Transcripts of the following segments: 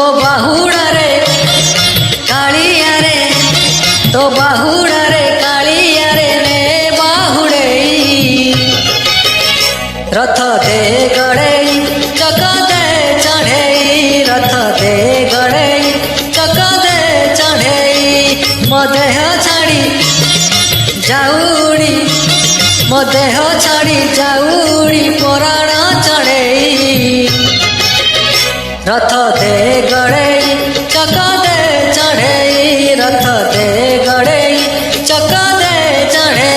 तो बाहुड़ा रे कालिया रे तो बाहुड़ा रे कालिया रे ने बाहुड़े रथ दे गड़े चक दे चढ़े रथ दे गड़े चक दे चढ़े मो देह छाड़ी जाऊड़ी मो देह छाड़ी जाऊड़ी पराण चढ़े रथ दे गड़े चक दे चढ़े रथ दे गड़े चक दे चढ़े।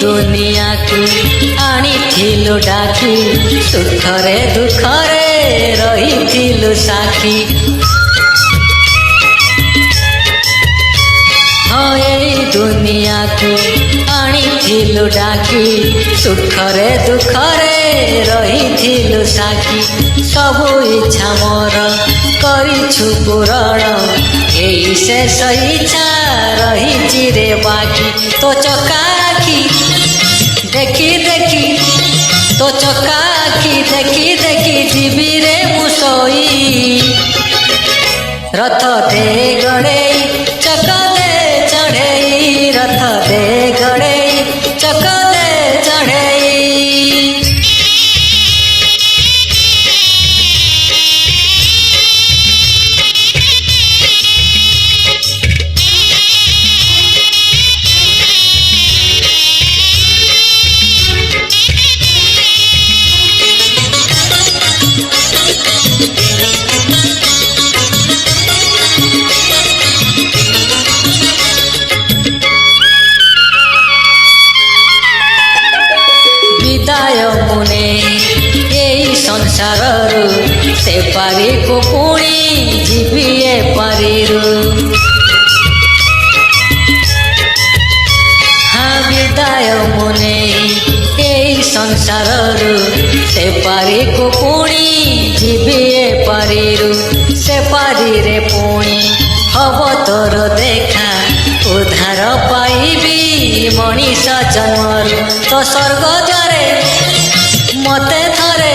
दुनिया को आनी डाकी सुखरे दुखरे रही साखी हाँ यही दुनिया को आनी डाकी सुखरे दुखरे रही साखी सबु इच्छा मोर करिछु पूरण यही शेष इच्छा रही रे बाकी तो चकाखी देखी देखी तो चकाखी देखी देखी जीवी रे मुसोई रथ दे गड़े चक दे चढ़े रथ दे गड़े चक दे चढ़े। विदाय मुने यही संसार से पारी को पुणी जीविए पारिरु हाँ विदाय मुने यही संसार से पारी को पुणी जीविए पारिरु से पारी रे पुणी हब तोर देखा उद्धार पाइबी मनीष जन्मरु तो स्वर्ग द्वारे मते थरे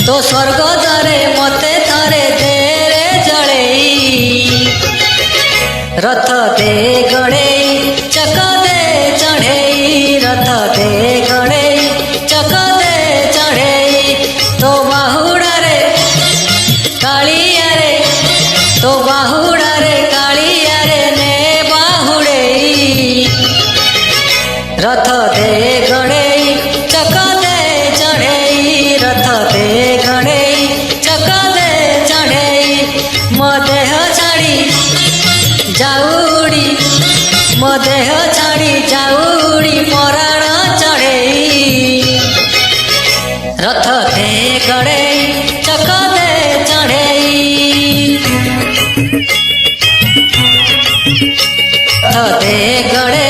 तो स्वर्ग द्वारे मते थरे देरे जड़े रथ दे गड़े चक दे चढ़े रथ दे गड़े चक दे चढ़े तो बाहुड़ा रे कालिया रे तो बाहुड़ा रे कालिया रे ने बाहुड़े रथ दे गड़े चक दे चढ़े रथ दे गड़े चक दे चढ़े मो देह छाड़ी जाऊड़ी मो देह छाड़ी जाऊड़ी पराण चढ़े रथ दे गड़े चक दे चढ़े रथ दे गड़े